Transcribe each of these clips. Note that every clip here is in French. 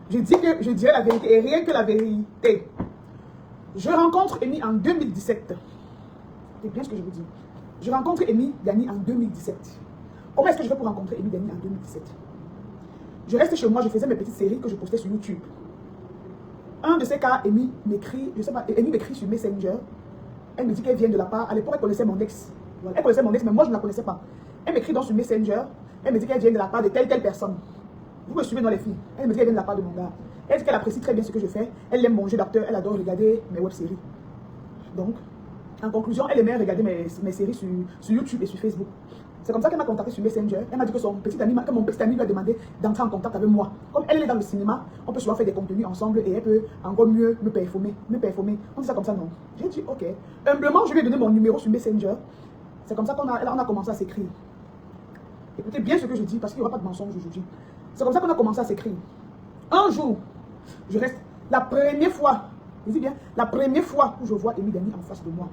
Je dis que je dirai la vérité et rien que la vérité. Je rencontre Amy en 2017. C'est bien ce que je vous dis. Je rencontre Amy Dani en 2017. Comment est-ce que je fais pour rencontrer Amy Dani en 2017? Je reste chez moi, je faisais mes petites séries que je postais sur YouTube. Un de ces cas, Amy m'écrit, je sais pas, Amy m'écrit sur Messenger. Elle me dit qu'elle vient de la part, à l'époque elle connaissait mon ex. Voilà. Elle connaissait mon ex, mais moi je ne la connaissais pas. Elle m'écrit donc sur Messenger. Elle me dit qu'elle vient de la part de telle personne. Vous me suivez dans les filles. Elle me dit qu'elle vient de la part de mon gars. Elle dit qu'elle apprécie très bien ce que je fais. Elle aime mon jeu d'acteur. Elle adore regarder mes web-séries. Donc, en conclusion, elle aimait regarder mes séries sur YouTube et sur Facebook. C'est comme ça qu'elle m'a contacté sur Messenger. Elle m'a dit que mon petit ami lui a demandé d'entrer en contact avec moi. Comme elle est dans le cinéma, on peut souvent faire des contenus ensemble et elle peut encore mieux me performer. On dit ça comme ça, non. J'ai dit, ok. Humblement, je lui ai donné mon numéro sur Messenger. C'est comme ça qu'on a commencé à s'écrire. Écoutez bien ce que je dis, parce qu'il n'y aura pas de mensonge aujourd'hui. C'est comme ça qu'on a commencé à s'écrire. Un jour, je reste, la première fois, je dis bien, la première fois où je vois Amy Dani en face de moi,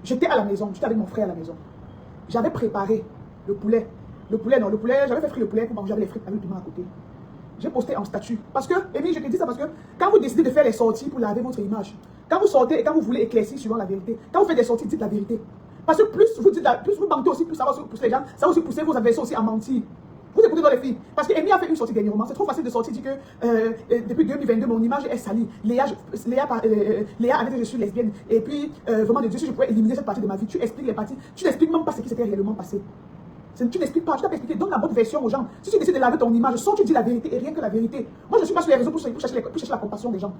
j'étais à la maison, j'étais avec mon frère à la maison. J'avais préparé le poulet. J'avais fait frire le poulet pour manger avec les frites avec le piment à côté. J'ai posté en statut. Parce que, Amy, je te dis ça parce que quand vous décidez de faire les sorties pour laver votre image, quand vous sortez et quand vous voulez éclaircir suivant la vérité, quand vous faites des sorties, dites la vérité. Parce que plus vous dites plus vous mentez aussi, plus ça va pousser les gens, ça va aussi pousser vos adversaires aussi à mentir. Vous écoutez dans les filles. Parce que Amy a fait une sortie dernièrement. C'est trop facile de sortir, dit que depuis 2022, mon image est salie. Léa a dit que je suis lesbienne. Et puis, vraiment de Dieu, si je pouvais éliminer cette partie de ma vie, tu expliques les parties. Tu n'expliques même pas ce qui s'était réellement passé. Tu n'expliques pas, tu t'as pas expliqué. Donne la bonne version aux gens. Si tu décides de laver ton image, sors, tu dis la vérité et rien que la vérité. Moi, je ne suis pas sur les réseaux pour chercher la compassion des gens.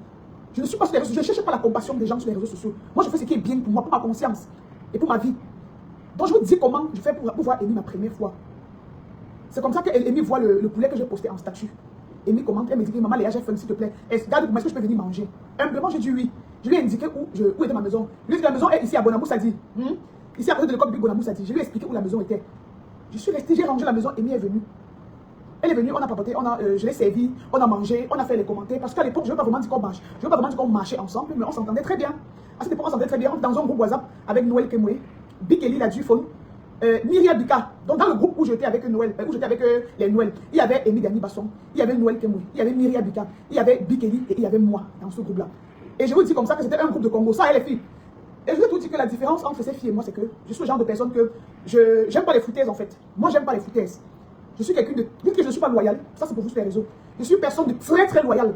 Je ne suis pas sur les réseaux, je ne cherche pas la compassion des gens sur les réseaux sociaux. Moi, je fais ce qui est bien pour moi, pour ma conscience et pour ma vie. Donc, je vous dis comment je fais pour voir Amy ma première fois. C'est comme ça que Amy voit le poulet que j'ai posté en statut. Amy commente, elle me dit, maman Léa, j'ai faim, s'il te plaît. Regarde, est-ce que je peux venir manger? Humblement, j'ai dit oui. Je lui ai indiqué où était ma maison. Lui dit que la maison est ici à Bonamou Sadi. Ici à côté de l'école publique Bonamou Sadi. Je lui ai expliqué où la maison était. Je suis restée, j'ai rangé la maison, Amy est venue. Elle est venue, on a papoté, je l'ai servi, on a mangé, on a fait les commentaires. Parce qu'à l'époque, je ne veux pas vraiment dire qu'on marche. Je ne veux pas vraiment dire qu'on marchait ensemble, mais on s'entendait très bien. À cette époque, on s'entendait très bien. Dans un groupe WhatsApp avec Noël Kemoué, Bikeli, la Dufone. Myria Bika, donc dans le groupe où j'étais avec Noël, où j'étais avec les Noël, il y avait Amy Dani Basson, il y avait Noël Kemoué, il y avait Myria Bika, il y avait Bikeli et il y avait moi dans ce groupe-là. Et je vous dis comme ça que c'était un groupe de Congo, ça et les filles. Et je vous tout dire que la différence entre ces filles et moi, c'est que je suis le genre de personne que j'aime pas les foutaises en fait. Moi, j'aime pas les foutaises. Je suis quelqu'un de, vu que je ne suis pas loyal, ça c'est pour vous sur les réseaux. Je suis une personne de très très loyale.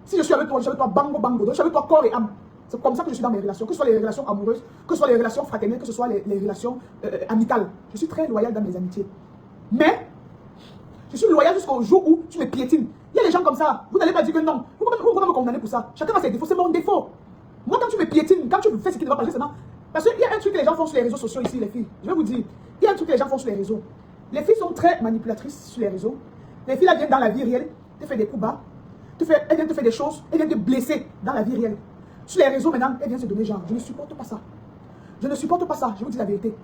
Si je suis avec toi, bango bango, donc je suis avec toi corps et âme. C'est comme ça que je suis dans mes relations, que ce soit les relations amoureuses, que ce soit les relations fraternelles, que ce soit les relations amicales. Je suis très loyale dans mes amitiés. Mais, je suis loyale jusqu'au jour où tu me piétines. Il y a des gens comme ça, vous n'allez pas dire que non. Vous ne pouvez pas me condamner pour ça. Chacun a ses défauts, c'est mon défaut. Moi, quand tu me piétines, quand tu fais ce qui ne va pas, c'est non. Parce qu'il y a un truc que les gens font sur les réseaux sociaux ici, les filles. Je vais vous dire, il y a un truc que les gens font sur les réseaux. Les filles sont très manipulatrices sur les réseaux. Les filles, elles viennent dans la vie réelle, te font des coups bas, elles viennent te faire des choses, elles viennent te blesser dans la vie réelle. Sur les réseaux maintenant, elle vient se donner genre. Je ne supporte pas ça. Je ne supporte pas ça. Je vous dis la vérité.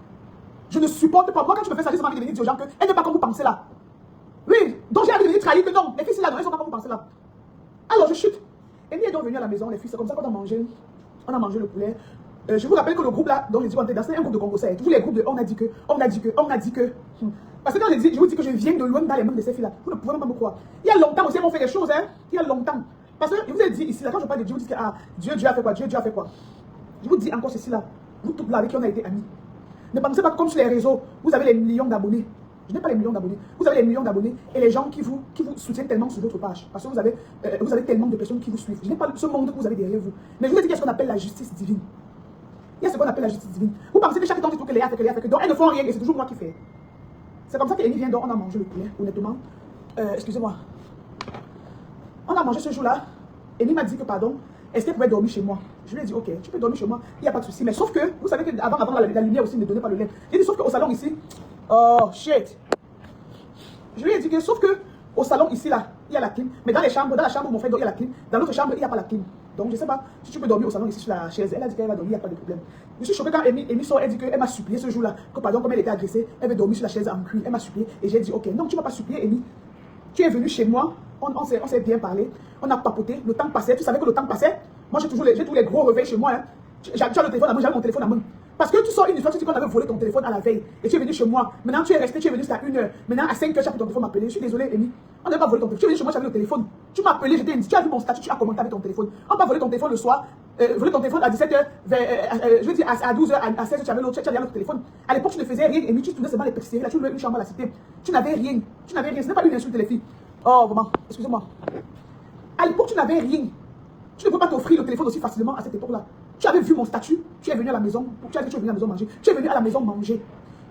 Je ne supporte pas. Moi, quand tu me fais ça, j'ai envie de venir dire aux gens qu'elle n'est pas comme vous pensez là. Oui, donc j'ai envie de venir trahir que non. Les filles, là, non, elles sont pas comme vous pensez là. Alors je chute. Amy est donc venue à la maison, les filles. C'est comme ça qu'on a mangé. On a mangé le poulet. Je vous rappelle que le groupe là, dont j'ai dit qu'on était dans, c'est un groupe de Congo. Tous les groupes de on a dit que. Parce que quand je vous dis que je viens de loin dans les mains de ces filles-là, vous ne pouvez même pas me croire. Il y a longtemps aussi, elles m'ont fait des choses, hein. Il y a longtemps. Parce que je vous ai dit ici, là, quand je parle de Dieu, vous dites que ah, Dieu a fait quoi, Dieu a fait quoi. Je vous dis encore ceci là, vous toutes là avec qui on a été amis. Ne pensez pas que comme sur les réseaux, vous avez les millions d'abonnés. Je n'ai pas les millions d'abonnés. Vous avez les millions d'abonnés et les gens qui vous soutiennent tellement sur votre page. Parce que vous avez tellement de personnes qui vous suivent. Je n'ai pas ce monde que vous avez derrière vous. Mais je vous ai dit qu'il y a ce qu'on appelle la justice divine. Il y a ce qu'on appelle la justice divine. Vous pensez que chaque temps, que Léa fait que donc elles ne font rien et c'est toujours moi qui fais. C'est comme ça qu'Amy vient, donc on a mangé le poulet, honnêtement. Excusez-moi. On a mangé ce jour-là. Amy m'a dit que pardon, est-ce qu'elle pouvait dormir chez moi? Je lui ai dit ok, tu peux dormir chez moi, il n'y a pas de souci. Mais sauf que, vous savez qu'avant la lumière aussi ne donnait pas le lait. J'ai dit sauf qu'au salon ici, oh shit. Je lui ai dit que sauf que au salon ici là, il y a la clim. Mais dans la chambre où mon frère dort, il y a la clim. Dans l'autre chambre, il n'y a pas la clim. Donc je ne sais pas si tu peux dormir au salon ici sur la chaise. Elle a dit qu'elle va dormir, il n'y a pas de problème. Je suis choquée quand Amy sort, elle dit qu'elle m'a supplié ce jour-là. Que pardon, comme elle était agressée, elle veut dormir sur la chaise en cuir. Elle m'a supplié et j'ai dit ok, non, tu ne vas pas supplier Amy. Tu es venu chez moi, on s'est bien parlé, on a papoté, le temps passait, tu savais que le temps passait. Moi j'ai tous les gros réveils chez moi. Hein. Tu as le téléphone à main, j'avais mon téléphone à main. Parce que tu sors une histoire, tu dis qu'on avait volé ton téléphone à la veille et tu es venu chez moi. Maintenant tu es resté, tu es venu jusqu'à 1h. Maintenant à 5h, tu as pris ton téléphone m'appeler. Je suis désolée, Amy. On n'a pas volé ton téléphone. Tu es venu chez moi, j'avais le téléphone. Tu m'as appelé, j'étais indiqué, tu as vu mon statut, tu as commenté avec ton téléphone. On n'a pas volé ton téléphone le soir. Voler ton téléphone à 17h, je veux dire à 12h, à 16h, tu avais l'autre téléphone. À l'époque, tu ne faisais rien, et tu tournais seulement les petites séries, là, tu louais une chambre à la cité. Tu n'avais rien. Tu n'avais rien. Ce n'est pas une insulte, les filles. Oh, vraiment, excusez-moi. À l'époque, tu n'avais rien. Tu ne peux pas t'offrir le téléphone aussi facilement à cette époque-là. Tu avais vu mon statut, tu es venu à la maison, tu as dit que tu es venu à la maison manger. Tu es venu à la maison manger.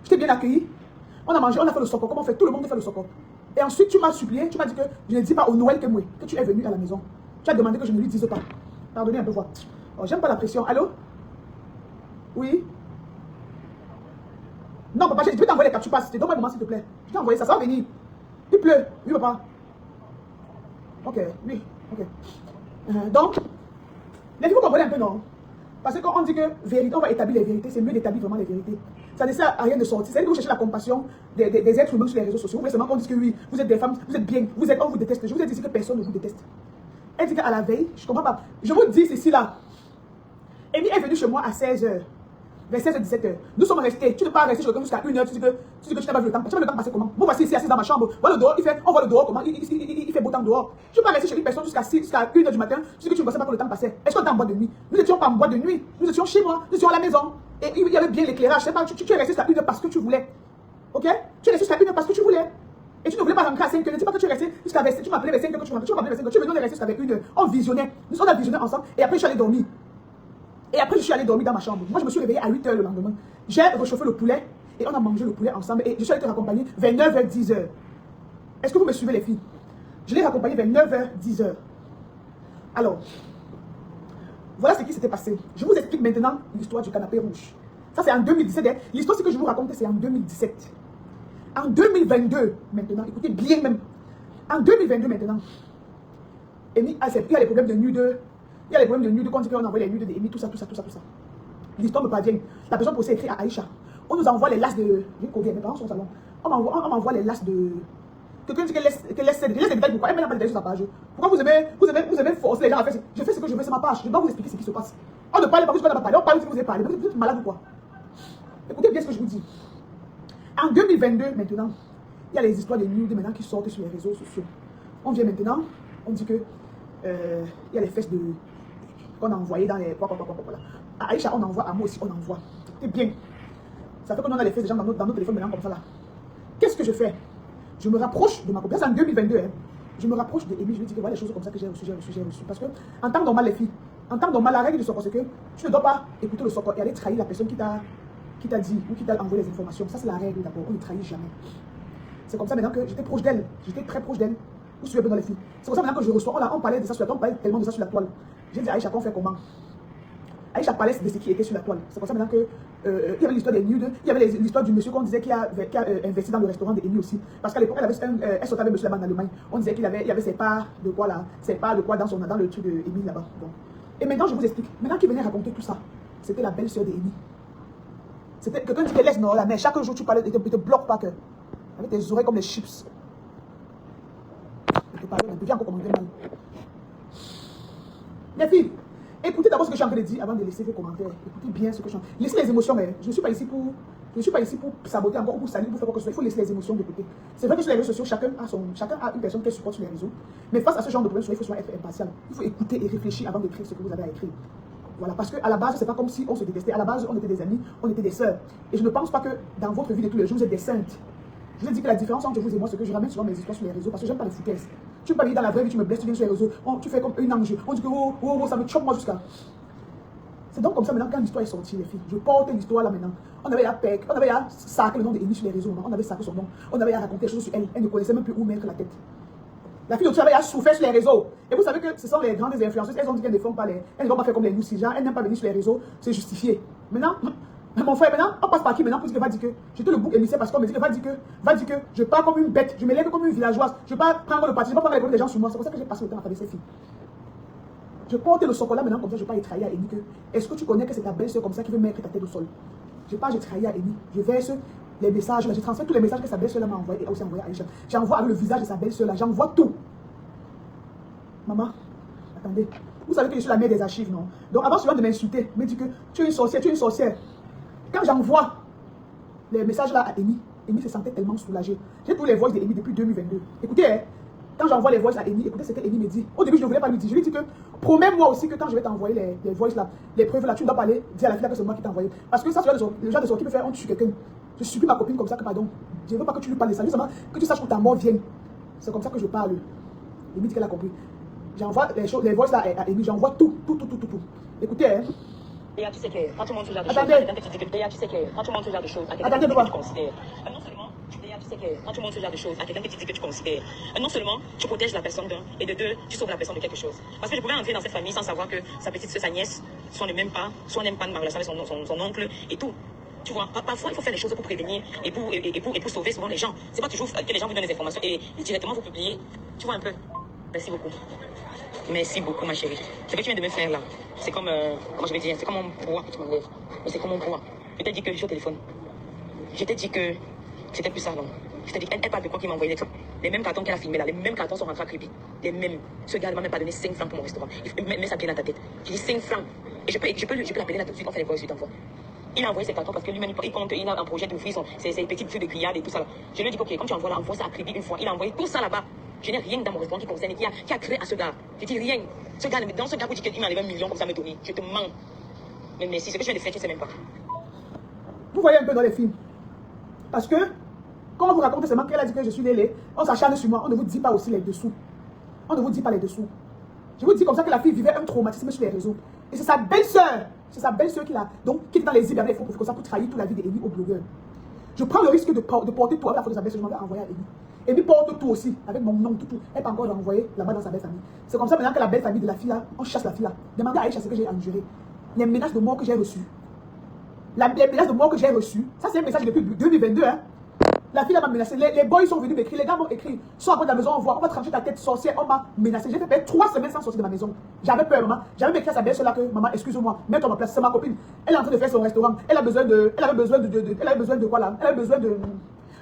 Je t'ai bien accueilli. On a mangé, on a fait le soccer. Comment on fait? Tout le monde fait le soccer. Et ensuite, tu m'as supplié, tu m'as dit que je ne dis pas au Noël que moi, que tu es venu à la maison. Tu as demandé que je ne lui dise pas. Pardonnez un peu, voir. Oh, j'aime pas la pression. Allô? Oui? Non, papa, je vais t'envoyer les captures passes. Donne-moi un moment, s'il te plaît. Je t'ai envoyé ça, ça va venir. Il pleut. Oui, papa. Ok, oui, ok. Donc, il faut comprendre un peu, non? Parce qu'on dit que vérité, on va établir les vérités, c'est mieux d'établir vraiment les vérités. Ça ne sert à rien de sortir. C'est que vous cherchez la compassion des êtres humains sur les réseaux sociaux. Vous voulez seulement qu'on dise que oui, vous êtes des femmes, vous êtes bien, on vous déteste. Je vous ai dit ici que personne ne vous déteste. Elle dit qu'à la veille, je ne comprends pas. Je vous dis ceci là. Amy est venue chez moi à 16h. Vers 16h, 17h. Nous sommes restés. Tu ne peux pas rester chez quelqu'un jusqu'à 1h. Tu dis que tu n'as pas vu le temps. Tu n'as pas vu le temps passer comment? Moi, voici ici, assis dans ma chambre. Voilà le dehors. On voit le dehors comment il fait beau temps dehors. Tu ne peux pas rester chez une personne jusqu'à 1h du matin. Tu dis que tu ne vois pas que le temps passait. Est-ce qu'on était en boîte de nuit? Nous n'étions pas en boîte de nuit. Nous étions chez moi. Nous étions à la maison. Et il y avait bien l'éclairage. Tu es resté jusqu'à 1h parce que tu voulais. Ok? Tu es resté jusqu'à 1h parce que tu voulais. Et tu ne voulais pas rentrer à 5h. Ne dis pas que tu es resté jusqu'à 20h. Tu m'appelais vers 5h que tu rentrais. Tu m'appelais vers 5h. Tu es venu rester jusqu'à 1h. On visionnait. Nous on a visionné ensemble. Et après, je suis allé dormir. Et après, je suis allé dormir dans ma chambre. Moi, je me suis réveillée à 8h le lendemain. J'ai réchauffé le poulet et on a mangé le poulet ensemble. Et je suis allée te raccompagner vers 9h, 10h. Est-ce que vous me suivez, les filles? Je l'ai raccompagné vers 9h, 10h. Alors, voilà ce qui s'était passé. Je vous explique maintenant l'histoire du canapé rouge. Ça, c'est en 2017. L'histoire, c'est que je vous raconte, c'est en 2017. En 2022, maintenant, écoutez bien même. En 2022, maintenant, il y a les problèmes de nude. Il y a les problèmes de nude, quand on dit qu'on envoie les nudes d'Amy, tout ça. L'histoire me parvient. La personne pour écrit à Aïcha. On nous envoie les lasses de... Mes parents sont au salon. On m'envoie les lasses de... Quelqu'un dit qu'elle laisse des détails. Pourquoi elle met pas des détails sur sa page? Pourquoi vous aimez forcer les gens à faire? Je fais ce que je veux, c'est ma page. Je dois vous expliquer ce qui se passe. On ne parle pas que je ne vais pas parler. On parle ce que vous avez parlé. Vous êtes malade ou quoi? Écoutez bien ce que je vous dis. En 2022, maintenant, il y a les histoires de nudes maintenant qui sortent sur les réseaux sociaux. On vient maintenant, on dit que il y a les fesses de... qu'on a envoyées dans les... Voilà. À Aïcha, on envoie, à moi aussi, on envoie. C'est bien. Ça fait qu'on a les fesses des gens dans nos téléphones maintenant comme ça là. Qu'est-ce que je fais? Je me rapproche de ma copine. C'est en 2022. Hein. Je me rapproche de Amy. Je lui dis que voilà les choses comme ça que j'ai reçues. Parce que, en temps normal, les filles, en temps normal, la règle du soccer, c'est que tu ne dois pas écouter le soccer et aller trahir la personne qui t'a dit ou qui t'a envoyé les informations. Ça, c'est la règle d'abord. On ne trahit jamais. C'est comme ça maintenant que j'étais proche d'elle. J'étais très proche d'elle. Vous suivez un peu dans les filles. C'est comme ça maintenant que je reçois. On parlait de ça sur la toile. On parlait tellement de ça sur la toile. J'ai dit à Aïcha qu'on fait comment? Aïcha parlait de ce qui était sur la toile. C'est comme ça maintenant que il y avait l'histoire des nudes, il y avait l'histoire du monsieur qu'on disait qui a investi dans le restaurant d'Amy aussi. Parce qu'à l'époque, elle sortait avec monsieur là-bas en Allemagne. On disait qu'il avait ses parts de quoi là, ses parts de quoi dans le truc d'Amy là-bas. Bon. Et maintenant, je vous explique. Maintenant qui venait raconter tout ça, c'était la belle-sœur d'Amy. C'était quelqu'un qui te laisse non là, mais chaque jour tu parles, il te bloque pas que. Avec tes oreilles comme les chips. Il te parle, il devient encore commenter mal. Les filles, écoutez d'abord ce que je suis en train de dire avant de laisser vos commentaires. Écoutez bien ce que je suis en train de dire. Laissez les émotions, mais je ne suis pas ici pour saboter encore ou pour salir, pour faire quoi que ce soit. Il faut laisser les émotions de côté. C'est vrai que sur les réseaux sociaux, chacun a une personne qui supporte sur les réseaux. Mais face à ce genre de problème, il faut être impartial. Il faut écouter et réfléchir avant d'écrire ce que vous avez à écrire. Voilà, parce qu'à la base, c'est pas comme si on se détestait. À la base, on était des amis, on était des sœurs. Et je ne pense pas que dans votre vie de tous les jours, vous êtes des saintes. Je vous ai dit que la différence entre vous et moi, c'est que je ramène souvent mes histoires sur les réseaux parce que j'aime pas les foutaises. Tu peux pas venir dans la vraie vie, tu me blesses, tu viens sur les réseaux, tu fais comme une ange. On dit que ça me choque moi jusqu'à. C'est donc comme ça maintenant quand l'histoire est sortie, les filles. Je porte l'histoire là maintenant. On avait à on avait à sacrer le nom d'Amy sur les réseaux, on avait sacré son nom. On avait à raconter des choses sur elle. Elle ne connaissait même plus où mettre la tête. La fille de avait à souffrir sur les réseaux. Et vous savez que ce sont les grandes influenceuses. Elles ont dit qu'elles ne font pas les. Elles ne vont pas faire comme les nous, si gens. Elles n'aiment pas venir sur les réseaux. C'est justifié. Maintenant. Mon frère, maintenant, on passe par qui maintenant pour dire que va dire que j'étais le bouc émissaire parce qu'on me dit que va dire que je pars comme une bête, je me lève comme une villageoise, je ne vais pas prendre le parti, je ne vais pas prendre les problèmes des gens sur moi. C'est pour ça que j'ai passé le temps à faire ces filles. Je porte le chocolat maintenant comme ça, je ne vais pas y trahir à Amy. Est-ce que tu connais que c'est ta belle-sœur comme ça qui veut mettre ta tête au sol? Je ne vais pas, j'ai trahi à Amy. Je verse les messages, je transfère tous les messages que sa belle-sœur m'a envoyé et aussi envoyé à Aïcha. J'envoie avec le visage de sa belle-sœur là, j'envoie tout. Maman, attendez. Vous savez que je suis la mère des archives, non? Donc avant souvent de m'insulter, me dit que tu es une sorcière, tu es une sorcière. Quand j'envoie les messages là à Amy, Amy se sentait tellement soulagée. J'ai tous les voix de Amy depuis 2022. Écoutez, hein, Quand j'envoie les voices à Amy, écoutez ce que Amy me dit. Au début, je ne voulais pas lui dire. Je lui dis que promets-moi aussi que quand je vais t'envoyer les voices là, les preuves là, tu ne dois pas aller dire à la fille là que c'est moi qui t'ai envoyé. Parce que ça, c'est le genre de sortie qui peut faire on tue quelqu'un. Je supplie ma copine comme ça que pardon. Je ne veux pas que tu lui parles de ça. Justement, que tu saches que ta mort vienne. C'est comme ça que je parle. Amy dit qu'elle a compris. J'envoie les voices là à Amy, j'envoie tout. Écoutez, hein. Théa, tu sais que quand tu montres ce genre de choses, Attendez. à quelqu'un que tu dis que Théa, tu sais que quand tu montres ce genre de choses, à quelqu'un Attendez, que pourquoi tu considères. Non seulement, Théa, tu sais que quand tu montres ce genre de choses, à quelqu'un que tu dis que tu considères, non seulement tu protèges la personne d'un, et de deux, tu sauves la personne de quelque chose. Parce que je pouvais entrer dans cette famille sans savoir que sa petite soeur, sa nièce, soit n'aime pas de ma relation avec son oncle et tout. Tu vois, parfois il faut faire les choses pour prévenir et pour sauver souvent les gens. C'est pas toujours que les gens vous donnent des informations et directement vous publiez. Tu vois un peu. Merci beaucoup. Merci beaucoup, ma chérie. Ce que tu viens de me faire là, c'est comme, comment je vais dire, c'est comme un poids que tu m'enlèves. Mais c'est comme un poids. Je t'ai dit que je suis au téléphone. Je t'ai dit que c'était plus ça, non. Je t'ai dit qu'elle parle de quoi qui m'a envoyé les mêmes cartons qu'elle a filmés là, les mêmes cartons sont rentrés à Creepy. Les mêmes. Ce gars ne m'a même pas donné 5 francs pour mon restaurant. Il met ça bien dans ta tête. J'ai dit 5 francs. Et je peux l'appeler là tout de suite, on fait les voix suite encore. Il a envoyé ses cartons parce que lui-même, il a un projet d'ouvrir ses petites feuilles de grillade et tout ça là. Je lui ai dit, ok, quand tu envoies là, envoie ça à Creepy une fois. Il a envoyé tout ça là-bas. Je n'ai rien dans mon restaurant qui concerne, qui a créé à ce gars. Je dis rien. Ce gars, dans ce gars, vous dites qu'il m'a enlevé 1 million comme ça me donner. Je te mens. Mais merci, ce que je viens de faire, tu ne sais même pas. Vous voyez un peu dans les films. Parce que, quand on vous raconte seulement qu'elle a dit que je suis lélé, on s'acharne sur moi, on ne vous dit pas aussi les dessous. On ne vous dit pas les dessous. Je vous dis comme ça que la fille vivait un traumatisme sur les réseaux. Et c'est sa belle-sœur. C'est sa belle-sœur qui l'a. Donc, qui est dans les îles, il faut comme ça pour trahir toute la vie d'Amy au blogueur. Je prends le risque de porter tout avec la photo de sa belle-sœur. Je m'en vais envoyer à Amy. Amy porte tout aussi, avec mon nom, tout. Elle peut encore l'envoyer là-bas dans sa belle famille. C'est comme ça maintenant que la belle famille de la fille là, on chasse la fille là. Demandez à Aïcha ce que j'ai enduré. Les menaces de mort que j'ai reçues. Les menaces de mort que j'ai reçues. Ça, c'est un message depuis 2022. Hein. La fille là m'a menacé. Les boys sont venus m'écrire. Les gars m'ont écrit. Sont après de la maison, on voit. On va trancher ta tête sorcière. On m'a menacé. J'ai fait 3 semaines sans sortir de ma maison. J'avais peur, maman. J'avais écrit à sa belle-sœur là que, maman, excuse-moi, mets-toi à ma place. C'est ma copine. Elle est en train de faire son restaurant. Elle avait besoin de quoi là? Elle avait besoin de.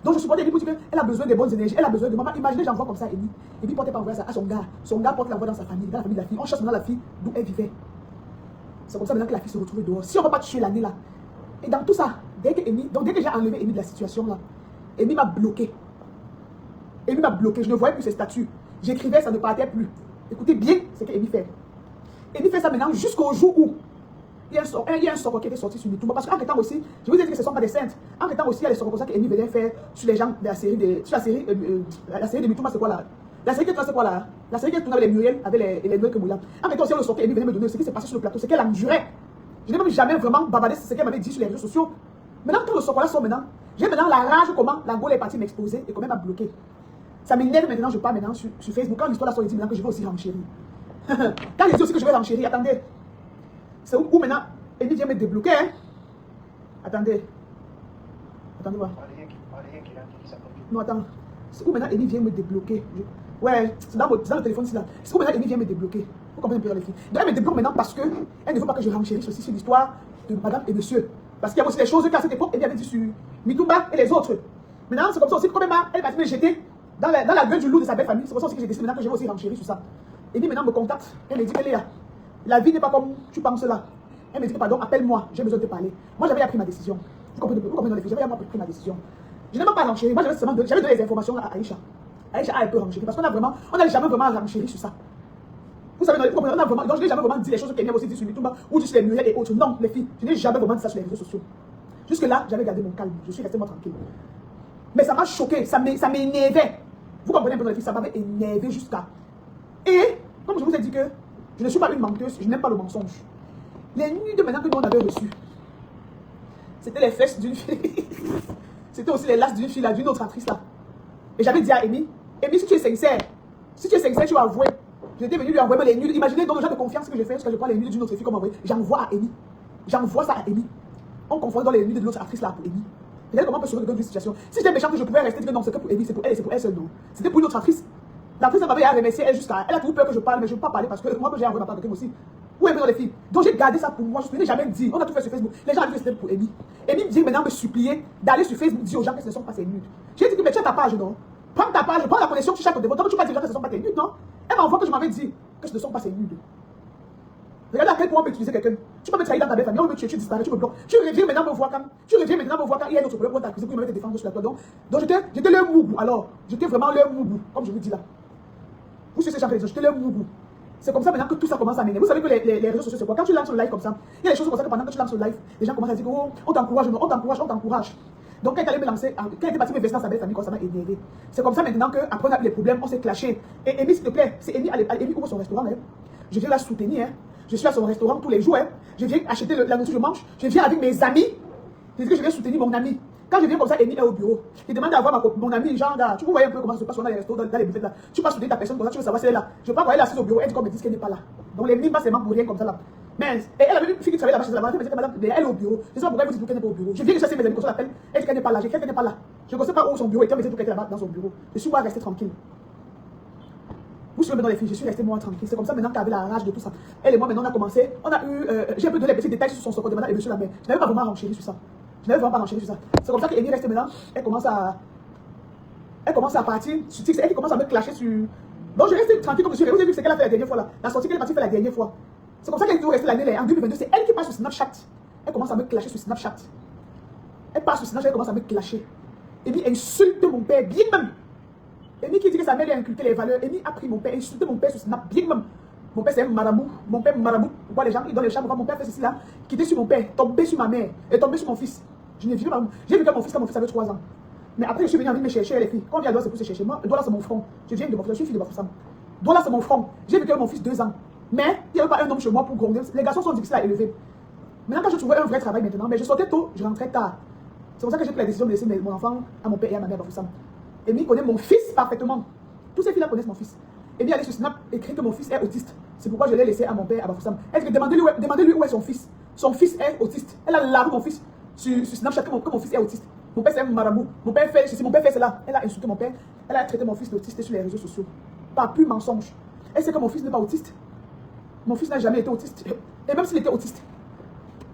Donc je supportais Amy pour dire qu'elle a besoin de bonnes énergies, elle a besoin de maman. Imaginez, j'envoie comme ça Amy. Amy portait pas envoyer ça à son gars. Son gars porte l'envoi dans sa famille, dans la famille de la fille. On chasse maintenant la fille d'où elle vivait. C'est comme ça maintenant que la fille se retrouve dehors. Si on ne peut pas tuer l'année là. Et dans tout ça, dès que j'ai enlevé Amy de la situation là, Amy m'a bloqué. Amy m'a bloqué, je ne voyais plus ses statuts. J'écrivais, ça ne partait plus. Écoutez bien ce que Amy fait. Amy fait ça maintenant jusqu'au jour où il y a un sort qui était sorti sur YouTube. Parce qu'en temps aussi, je vous dis que ce ne sont pas des saintes. En temps aussi, il y a des sorts comme ça qu'Amy venait faire sur les gens de la série de. Sur la série de YouTube, c'est quoi là? La série qui est c'est quoi là? La série qui est tournée avec les Muriel, avec les Noël Kemoula. En temps aussi, le sort qu'Amy venait me donner ce qui s'est passé sur le plateau, c'est qu'elle endurait. Je n'ai même jamais vraiment bavardé ce qu'elle m'avait dit sur les réseaux sociaux. Maintenant, quand le sort là sort maintenant, j'ai maintenant la rage comment la Gaule est partie m'exposer et comment elle m'a bloqué. Ça m'énerve maintenant, je pars maintenant sur Facebook. Quand l'histoire là sort, il dit maintenant que je vais aussi renchérir. Quand il dit aussi que je vais renchérir, attendez. C'est où maintenant Amy vient me débloquer. Hein? Attendez. Attendez voir. Non, attends. C'est où maintenant Amy vient me débloquer. Ouais, c'est dans le téléphone ici là. C'est où maintenant Amy vient me débloquer. Vous comprenez un peu les filles. Donc elle me débloque maintenant parce qu'elle ne veut pas que je renchérisse aussi sur l'histoire de madame et monsieur. Parce qu'il y a aussi des choses qu'à cette époque, Amy avait dit sur Mitouba et les autres. Maintenant, c'est comme ça aussi que comme elle va me jeter dans la gueule du loup de sa belle famille. C'est pour ça aussi que j'ai décidé maintenant que je vais aussi renchérir sur ça. Amy maintenant me contacte. Elle me dit que Léa, la vie n'est pas comme tu penses là. Elle me dit que pardon, appelle-moi, j'ai besoin de te parler. Moi j'avais pris ma décision. Vous comprenez dans les filles, j'avais pris ma décision. Je n'ai même pas renchéri. Moi j'avais donné les informations à Aïcha. Aïcha a un peu renchéri parce qu'on n'a jamais vraiment renchéri sur ça. Vous savez, on a vraiment, donc je n'ai jamais vraiment dit les choses qu'elle m'a aussi dit sur YouTube ou sur les Muriel et autres. Non, les filles, je n'ai jamais vraiment dit ça sur les réseaux sociaux. Jusque là, j'avais gardé mon calme. Je suis resté moi tranquille. Mais ça m'a choqué, ça m'énervait. Vous comprenez un peu dans les filles, ça m'avait énervé jusqu'à. Et comme je vous ai dit que je ne suis pas une menteuse, je n'aime pas le mensonge. Les nuits de maintenant que nous on avait reçues, c'était les fesses d'une fille. C'était aussi les lasses d'une fille là, d'une autre actrice là. Et j'avais dit à Amy, si tu es sincère, tu vas avouer. J'étais venu lui envoyer les nudes. Imaginez donc le genre de confiance que j'ai fait jusqu'à je prends les nudes d'une autre fille comme envoyé. J'envoie à Amy. J'envoie ça à Amy. On confond dans les nudes de l'autre actrice là pour Amy. Regardez comment on peut sauver d'une situation. Si j'étais méchant que je pouvais rester dire non, c'est que pour Amy, c'est pour elle seule, non. C'était pour une autre actrice. L'actrice m'avait remercié elle jusqu'à. Elle a toujours peur que je parle, mais je ne veux pas parler parce que moi que j'ai envoyé ma part de quelqu'un aussi. Où est dans les filles? Donc j'ai gardé ça pour moi, je ne l'ai jamais dit. On a tout fait sur Facebook. Les gens ont dit que c'était pour Amy. Amy vient maintenant me supplier d'aller sur Facebook dire aux gens que ce ne sont pas ses nudes. J'ai dit que mais tu as ta page, non? Prends ta page, prends la connexion sur chaque dévote. Donc tu vas dire que ce ne sont pas tes nudes, non? Elle m'envoie que je m'avais dit que ce ne sont pas ses nudes. Regardez à quel point on peut utiliser quelqu'un. Tu peux me trahir dans ta belle famille, on veut tuer, tu disparais, tu me bloques. Tu reviens maintenant me voir quand il y a un autre problème pour t'accuser pour me mettre défendre sur la toi. Donc j'étais le moubou. Alors, j'étais vraiment le moubou, comme je vous dis là. Vous suivez ces gens qui les jeter leur mougou. C'est comme ça maintenant que tout ça commence à m'énerver. Vous savez que les réseaux sociaux, c'est quoi? Quand tu lances le live comme ça, il y a des choses comme ça que pendant que tu lances le live, les gens commencent à dire oh, on t'encourage, on t'encourage, on t'encourage. Donc quand elle allait me lancer, quand elle était partie me verser dans sa belle famille, ça m'a énervé. C'est comme ça maintenant qu'après on a eu les problèmes, on s'est clashé. Et Amy, s'il te plaît, c'est Amy ouvre son restaurant. Hein. Je viens la soutenir. Hein. Je suis à son restaurant tous les jours. Hein. Je viens acheter la nourriture que je mange. Je viens avec mes amis. Je dis que je viens soutenir mon ami. Quand je viens comme ça, Amy est au bureau. Je demande à voir mon ami, genre, là, tu peux voir un peu comment ça se passe dans les restos, dans les buffets là. Tu passes soutenir ta personne comme ça, tu veux savoir si elle est là. Je ne veux pas voir elle assise au bureau, elle dit qu'on me dit qu'elle n'est pas là. Donc les mines pas seulement pour rien comme ça là. Mais elle avait une fille qui travaillait là-bas chez la elle me dit que madame, elle est au bureau. Je ne sais pas pourquoi elle vous dit qu'elle n'est pas au bureau. Je viens de chercher mes amis, comme ça l'appelle, elle dit qu'elle n'est pas là. Je dis qu'elle n'est pas là. Je ne sais pas où son bureau était, mais c'est tout qu'elle était là-bas dans son bureau. Je suis moi rester tranquille. Vous suivez maintenant les filles, je suis restée moi tranquille. C'est comme ça maintenant qu'avec la rage de tout ça. Elle et moi maintenant on a commencé, on a eu, j'ai un peu donné les petits détails sur son socor de madame et monsieur la mère. Je n'avais pas vraiment renchéri sur ça. Je n'avais vraiment pas renchéri sur ça. C'est comme ça qu'Amy reste maintenant, elle commence à partir sur TikTok, elle commence à me clasher sur... Donc je reste tranquille comme je suis. Vous avez vu ce qu'elle a fait la dernière fois là. La sortie qu'elle est partie faire la dernière fois. C'est comme ça qu'elle est toujours restée l'année en 2022. C'est elle qui passe sur Snapchat. Elle commence à me clasher sur Snapchat. Elle passe sur Snapchat, elle commence à me clasher. Amy insulte mon père, bien même. Amy qui dit que sa mère lui a inculqué les valeurs. Amy a pris mon père, insulté mon père sur Snap, bien même. Mon père c'est un marabout. Mon père marabout. Pourquoi les gens ils donnent les chambres? Mon père fait ceci là. Quitter sur mon père, tomber sur ma mère et tomber sur mon fils. Je n'ai vu pas. J'ai vu que mon fils avait 3 ans. Mais après je suis venu en vie me chercher les filles. Quand on vient à Douala, c'est pour se chercher. Moi, Douala c'est mon front. Je viens de Bafoussam. Je suis fille de Bafoussam. Douala c'est mon front. J'ai vu que mon fils 2 ans. Mais il n'y avait pas un homme chez moi pour gronder. Les garçons sont difficiles à élever. Maintenant quand je trouvais un vrai travail maintenant, mais je sortais tôt, je rentrais tard. C'est pour ça que j'ai pris la décision de laisser mon enfant à mon père et à ma mère à Bafoussam. Amy connaît mon fils parfaitement. Tous ces filles-là connaissent mon fils. Amy allait sur Snap écrit que mon fils est autiste. C'est pourquoi je l'ai laissé à mon père à Bafoussam. Elle dit demandez-lui où est son fils. Son fils est autiste. Elle a lavé mon fils sur Snapchat que mon fils est autiste. Mon père c'est un marabout. Mon père fait ceci, mon père fait cela. Elle a insulté mon père. Elle a traité mon fils d'autiste sur les réseaux sociaux. Pas plus mensonge. Elle sait que mon fils n'est pas autiste. Mon fils n'a jamais été autiste. Et même s'il était autiste.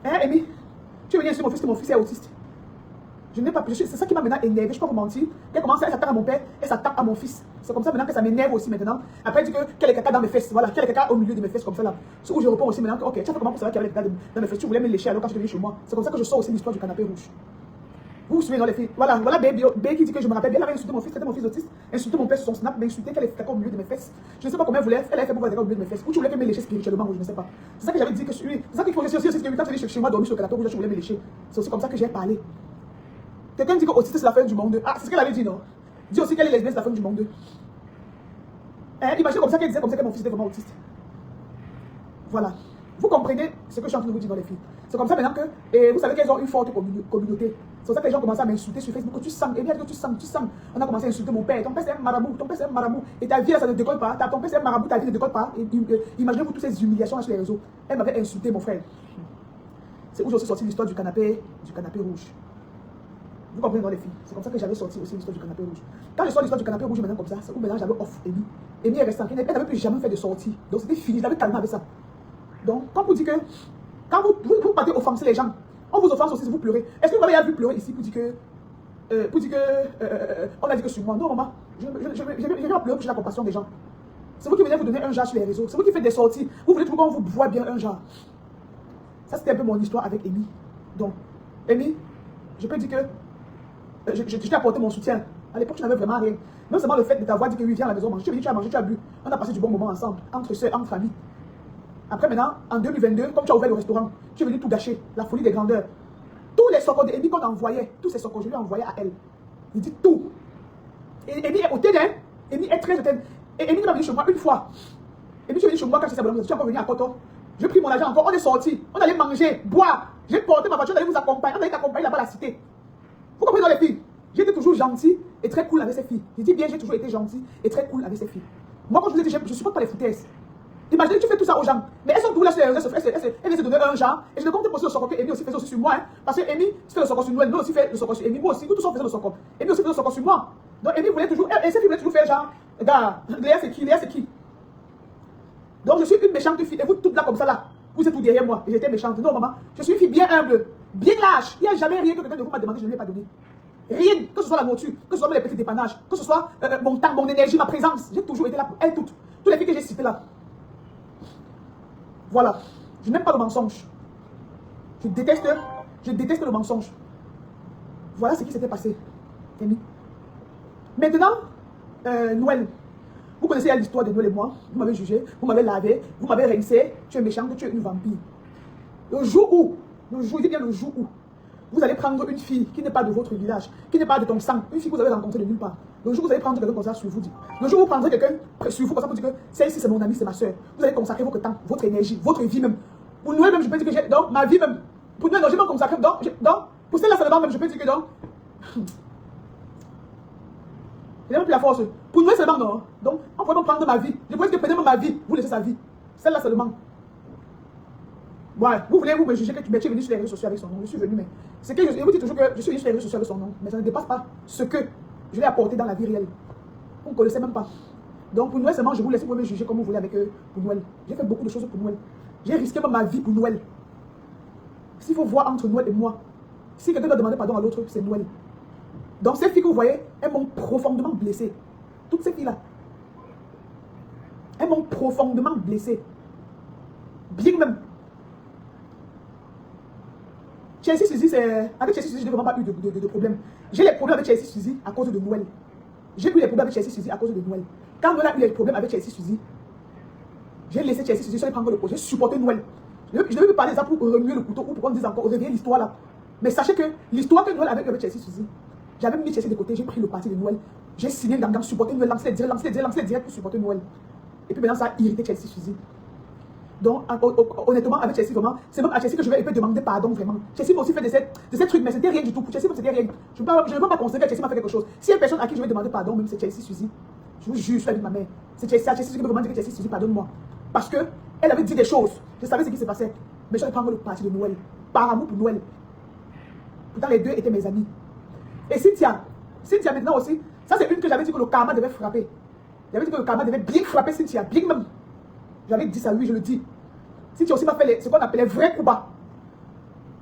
Hein, Amy? Tu veux venir sur mon fils que mon fils est autiste? Je n'ai pas pu. C'est ça qui m'a maintenant énervé. Je ne peux pas vous mentir. Elle commence à s'attaquer à mon père et s'attaque à mon fils. C'est comme ça maintenant que ça m'énerve aussi maintenant. Après, elle dit qu'elle est caca dans mes fesses. Voilà, qu'elle est caca au milieu de mes fesses comme ça là. C'est où je réponds aussi maintenant que, ok, tu sais comment pour savoir qu'il y avait caca dans mes fesses. Tu voulais me lécher alors quand je suis venu chez moi. C'est comme ça que je sors aussi l'histoire du canapé rouge. Vous vous souvenez dans les filles? Voilà, Bé qui dit que je me rappelle bien. Elle avait insulté mon fils, c'était mon fils autiste. Insulté mon père sur son snap, mais insulté qu'elle est caca au milieu de mes fesses. Je ne sais pas comment elle voulait. Elle avait fait pour caca au milieu de mes fesses. Ou tu voulais qu'elle me lécher spirituellement, ou je ne sais pas. C'est ça que j'avais dit que je suis. C'est ça qu'il faut aussi que quand tu es chez moi dormir sur le canapé rouge, tu voulais me lécher. C'est aussi comme ça que j'ai parlé. Quelqu'un dit que autiste c'est la fin du monde. Ah, c'est ce qu'elle avait dit, non? Dit aussi qu'elle est lesbienne, c'est la fin du monde. Hein? Imaginez comme ça qu'elle disait comme ça que mon fils était vraiment autiste. Voilà. Vous comprenez ce que je suis en train de vous dire dans les filles. C'est comme ça maintenant que, et vous savez qu'elles ont une forte communauté. C'est pour ça que les gens commencent à m'insulter sur Facebook. Que tu sens, et bien que tu sens. On a commencé à insulter mon père. Ton père c'est un marabout, ton père c'est un marabout. Et ta vie là, ça ne décolle pas. Ton père c'est un marabout, ta vie ne décolle pas. Imaginez-vous toutes ces humiliations là sur les réseaux. Elle m'avait insulté, mon frère. C'est où j'ai aussi sorti l'histoire du canapé rouge. Vous comprenez dans les filles. C'est comme ça que j'avais sorti aussi l'histoire du canapé rouge. Quand je sors l'histoire du canapé rouge maintenant comme ça, c'est où maintenant j'avais off Amy. Amy est restée en train. Elle n'avait plus jamais fait de sortie. Donc c'était fini. Je l'avais calmé avec ça. Donc, quand vous dites que, quand vous partez offenser les gens, on vous offense aussi si vous pleurez. Est-ce que vous m'avez vu pleurer ici pour dire que, on a dit que sur moi? Non, maman, je ne vais pas pleurer pour la compassion des gens. C'est vous qui venez vous donner un genre sur les réseaux. C'est vous qui faites des sorties. Vous voulez tout le monde vous voit bien un genre. Ça, c'était un peu mon histoire avec Amy. Donc, Amy, je peux dire que je t'ai apporté mon soutien. À l'époque, je n'avais vraiment rien. Non seulement le fait de t'avoir dit que oui, viens à la maison manger. Tu es venu, tu as mangé, tu as bu. On a passé du bon moment ensemble, entre soeurs, entre familles. Après maintenant, en 2022, comme tu as ouvert le restaurant, tu es venu tout gâcher, la folie des grandeurs. Tous les socos de Amy qu'on envoyait, tous ces socos, je lui ai envoyé à elle. Il dit tout. Et Amy est hautaine, hein? Amy est très hautaine. Et Amy m'a venu chez moi une fois. Amy, tu es venu chez moi quand j'étais à Boulogne, tu es encore venu à Koto. J'ai pris mon argent encore, on est sortis, on allait manger, boire. J'ai porté ma voiture, on allait vous accompagner, on allait t'accompagner là-bas à la cité. Vous comprenez dans les filles? J'étais toujours gentil et très cool avec ces filles. Je dis bien, j'ai toujours été gentil et très cool avec ces filles. Moi, quand je vous ai dit, je ne supporte pas les foutaises. Imaginez que tu fais tout ça aux gens. Mais elles sont toutes là sur les réseaux, elles vient se donner un genre. Et je ne compte pas aussi le socor que Amy aussi faisait aussi sur moi. Hein, parce que Amy fait le socor sur nous, elle aussi fait le socor sur Amy. Moi aussi, nous tous on faisait le socor. Amy aussi faisait le socor sur moi. Donc Amy voulait toujours, et ces filles voulaient toujours faire genre, regarde, Léa c'est qui, Léa c'est qui. Donc je suis une méchante fille. Et vous toutes là comme ça là, vous êtes tout derrière moi. Et j'étais méchante. Non maman, je suis une fille bien humble, bien lâche. Il n'y a jamais rien que quelqu'un de vous m'a demandé, je ne lui ai pas donné. Rien, que ce soit la nourriture, que ce soit les petits dépannages, que ce soit mon temps, mon énergie, ma présence. J'ai toujours été là pour elles toutes. Toutes les filles que j'ai citées là. Voilà. Je n'aime pas le mensonge. Je déteste le mensonge. Voilà ce qui s'était passé. Amy. Maintenant, Noël. Vous connaissez l'histoire de Noël et moi. Vous m'avez jugé, vous m'avez lavé, vous m'avez rincé. Tu es méchante, tu es une vampire. Le jour où, il dit bien le jour où, vous allez prendre une fille qui n'est pas de votre village, qui n'est pas de ton sang, une fille que vous avez rencontrée de nulle part. Le jour où vous allez prendre quelqu'un comme ça sur vous, le jour où vous prendrez quelqu'un sur vous comme ça pour dire que celle-ci c'est mon amie, c'est ma soeur, vous allez consacrer votre temps, votre énergie, votre vie même. Pour Noël même, je peux dire que j'ai, donc ma vie même, pour Noël, j'ai pas consacré, donc, pour celle-là seulement même, je peux dire que donc, je n'ai même plus la force. Pour Noël seulement, non. Donc, on pourrait pas prendre ma vie. Je pourrais dire que prenez ma vie, vous laissez sa vie. Celle-là seulement. Ouais, vous voulez vous me juger que tu es venu sur les réseaux sociaux avec son nom. Je suis venu, mais c'est que je vous dis toujours que je suis venu sur les réseaux sociaux avec son nom. Mais ça ne dépasse pas ce que je l'ai apporté dans la vie réelle. Vous ne connaissez même pas. Donc pour Noël seulement, je vous laisse, vous pouvez me juger comme vous voulez avec eux pour Noël. J'ai fait beaucoup de choses pour Noël. J'ai risqué même ma vie pour Noël. S'il faut voir entre Noël et moi, si quelqu'un doit demander pardon à l'autre, c'est Noël. Donc ces filles que vous voyez, elles m'ont profondément blessé. Toutes ces filles-là. Elles m'ont profondément blessé. Bien même. Chelsea Suzy, c'est... Avec Chelsea Suzy, je n'ai vraiment pas eu de problème. J'ai les problèmes avec Chelsea Suzy à cause de Noël. J'ai eu les problèmes avec Chelsea Suzy à cause de Noël. Quand Noël a eu les problèmes avec Chelsea Suzy, j'ai laissé Chelsea Suzy, je vais prendre le projet, j'ai supporté Noël. Je ne vais plus parler de ça pour remuer le couteau ou pour qu'on dise encore, réveiller l'histoire là. Mais sachez que l'histoire que Noël avait avec Chelsea Suzy, j'avais mis Chelsea de côté, j'ai pris le parti de Noël. J'ai signé un gang, supporté Noël, lancé les directs pour supporter Noël. Et puis maintenant, ça a irrité Chelsea Suzy. Donc, honnêtement, avec Chelsea, vraiment, c'est même à Chelsea que je vais demander pardon, vraiment. Chelsea m'a aussi fait de ces trucs, mais c'était rien du tout. Pour Chelsea, c'était rien. Je ne veux pas considérer que Chelsea m'a fait quelque chose. S'il y a une personne à qui je vais demander pardon, même c'est Chelsea Suzy. Je vous jure, je suis avec ma mère. C'est Chelsea qui me demande que Chelsea Suzy pardonne-moi. Parce qu'elle avait dit des choses. Je savais ce qui se passait. Mais je vais prendre le parti de Noël. Par amour pour Noël. Pourtant, les deux étaient mes amis. Et Cynthia maintenant aussi, ça c'est une que j'avais dit que le karma devait frapper. J'avais dit que le karma devait bien frapper Cynthia, bien même. J'avais dit ça, oui, je le dis. Cynthia aussi m'a fait ce qu'on appelait vrai coup bas.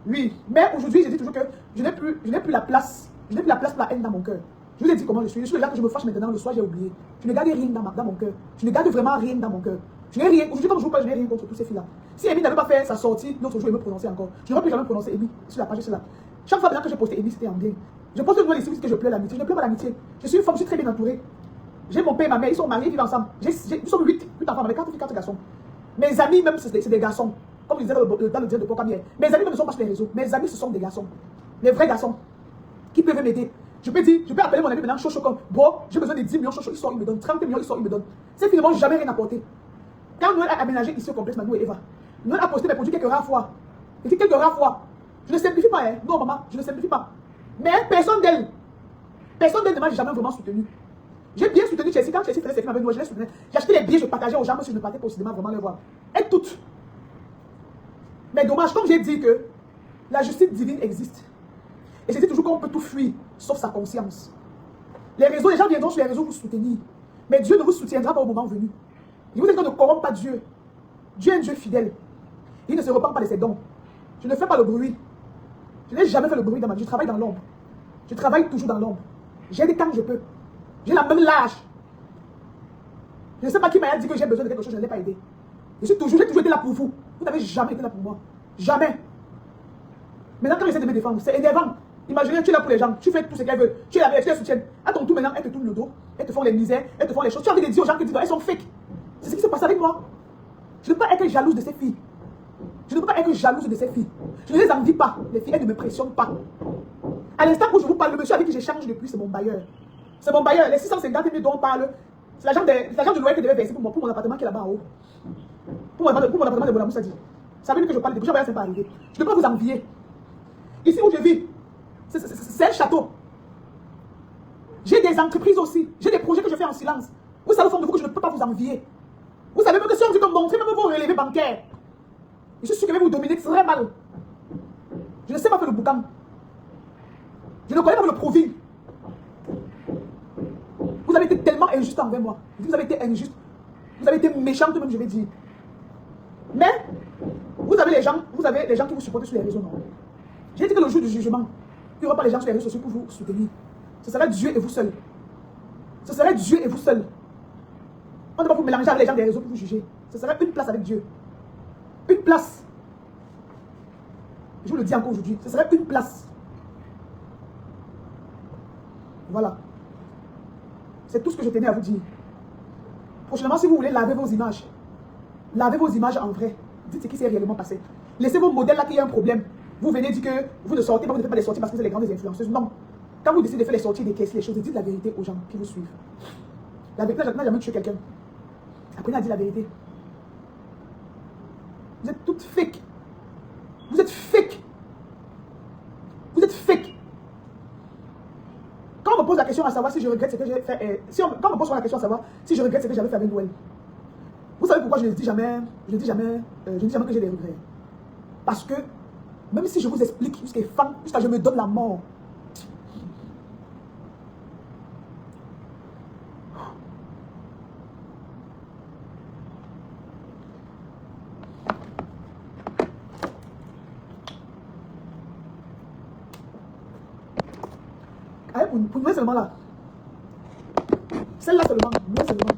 Oui, mais aujourd'hui, je dis toujours que je n'ai plus la place. Je n'ai plus la place pour la haine dans mon cœur. Je vous ai dit comment je suis. Je suis le gars que je me fâche maintenant, le soir, j'ai oublié. Je ne garde rien dans mon cœur. Je ne garde vraiment rien dans mon cœur. Je n'ai rien. Aujourd'hui, comme je vous parle, je n'ai rien contre tous ces filles-là. Si Amy n'avait pas fait sa sortie, l'autre jour, elle me prononçait encore. Je n'aurais plus jamais prononcé Amy sur la page, là. Chaque fois que j'ai posté Amy, c'était en bien. Je poste Noël ici parce que je pleure l'amitié. Je ne pleure pas l'amitié. Je suis une femme, je suis très bien entourée. J'ai mon père et ma mère, ils sont mariés, ils vivent ensemble. Nous sommes 8 enfants, avec 4 filles, 4 garçons. Mes amis, même, c'est des garçons. Comme je disais dans le dire de Pocamier. Mes amis même ne sont pas sur les réseaux. Mes amis, ce sont des garçons. Les vrais garçons. Qui peuvent m'aider. Je peux appeler mon ami maintenant, Chocho, comme, bon, j'ai besoin de 10 millions, Chocho, il me donne. 30 millions, il me donne. C'est finalement jamais rien apporté. Quand Noël a aménagé ici au complexe Manu et Eva, Noël a posté mes produits quelques rares fois. Il dit quelques rares fois. Je ne simplifie pas, hein. Non, maman, je ne simplifie pas. Mais personne d'elle ne m'a jamais vraiment soutenu. J'ai bien soutenu Chelsea. Quand Chelsea faisait ses films avec moi, je les soutenais. J'achetais les billets, je partageais aux gens, mais je ne partais pas au cinéma vraiment les voir. Et toutes. Mais dommage, comme j'ai dit que la justice divine existe. Et je dis toujours qu'on peut tout fuir, sauf sa conscience. Les réseaux, les gens viendront sur les réseaux vous soutenir. Mais Dieu ne vous soutiendra pas au moment venu. Je vous dis qu'on ne corrompt pas Dieu. Dieu est un Dieu fidèle. Il ne se repent pas de ses dons. Je ne fais pas le bruit. Je n'ai jamais fait le bruit dans ma vie. Je travaille dans l'ombre. Je travaille toujours dans l'ombre. J'aide quand je peux. J'ai la même lâche. Je ne sais pas qui m'a dit que j'ai besoin de quelque chose, je ne l'ai pas aidé. J'ai toujours été là pour vous. Vous n'avez jamais été là pour moi. Jamais. Maintenant, quand j'essaie de me défendre, c'est énervant. Imaginez, tu es là pour les gens, tu fais tout ce qu'elles veulent, tu es là, tu les soutiens. À ton tour maintenant, elles te tournent le dos, elles te font les misères, elles te font les choses. Tu as envie de dire aux gens que elles sont fake. C'est ce qui se passe avec moi. Je ne peux pas être jalouse de ces filles. Je ne peux pas être jalouse de ces filles. Je ne les envie pas. Les filles, elles ne me pressionnent pas. À l'instant où je vous parle, le monsieur avec qui j'échange depuis, c'est mon bailleur. C'est mon bailleur. Les 650 000 dont on parle, c'est l'agent de Noël qui devait verser pour mon appartement qui est là-bas en haut. Pour mon appartement de Bolamou, ça dit. Ça veut dire que je parle de déjà, ça n'est pas arrivé. Je ne peux pas vous envier. Ici où je vis, c'est un château. J'ai des entreprises aussi. J'ai des projets que je fais en silence. Vous savez au fond de vous que je ne peux pas vous envier. Vous savez même que si on dit comme montrer même vos relevés bancaires, je suis sûr que je vais vous dominer très mal. Je ne sais pas faire le boucan. Je ne connais pas le profil. Vous avez été tellement injuste envers moi. Vous avez été injuste. Vous avez été méchante même, je vais dire. Mais, vous avez les gens qui vous supportent sur les réseaux, non. J'ai dit que le jour du jugement, il n'y aura pas les gens sur les réseaux sociaux pour vous soutenir. Ce serait Dieu et vous seul. Ce serait Dieu et vous seul. On ne va pas vous mélanger avec les gens des réseaux pour vous juger. Ce serait une place avec Dieu. Une place. Je vous le dis encore aujourd'hui. Ce serait une place. Voilà. C'est tout ce que je tenais à vous dire. Prochainement, si vous voulez laver vos images en vrai. Dites ce qui s'est réellement passé. Laissez vos modèles là qui a un problème. Vous venez dire que vous ne sortez pas, vous ne faites pas les sorties parce que vous êtes les grandes influenceuses. Non. Quand vous décidez de faire les sorties, des caisses, les choses, dites la vérité aux gens qui vous suivent. La vérité n'a jamais tué quelqu'un. Apprenez à dire la vérité. Vous êtes toutes fake. Vous êtes fake. Vous êtes fake. Quand on me pose la question à savoir si je regrette ce que j'ai fait, quand on me pose la question à savoir si je regrette ce que j'avais fait avec Noël, vous savez pourquoi je ne dis jamais que j'ai des regrets? Parce que même si je vous explique jusqu'à je me donne la mort. Pour Noël seulement là. Celle-là seulement. Noël seulement.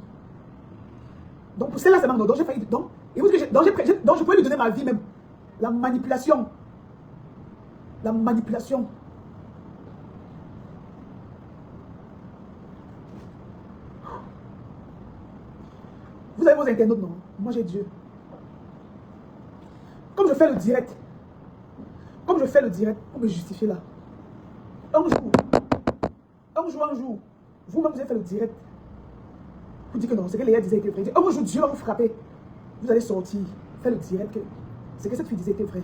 Donc pour celle-là seulement, donc j'ai failli. Donc je pouvais lui donner ma vie même. La manipulation. La manipulation. Vous avez vos internautes, non? Moi j'ai Dieu. Comme je fais le direct. Comme je fais le direct pour me justifier là. Un jour, vous-même vous avez fait le direct. Vous dites que non, ce que Léa disait était vrai. Un jour, Dieu va vous frapper. Vous allez sortir, faire le direct. Ce que cette fille disait était vrai.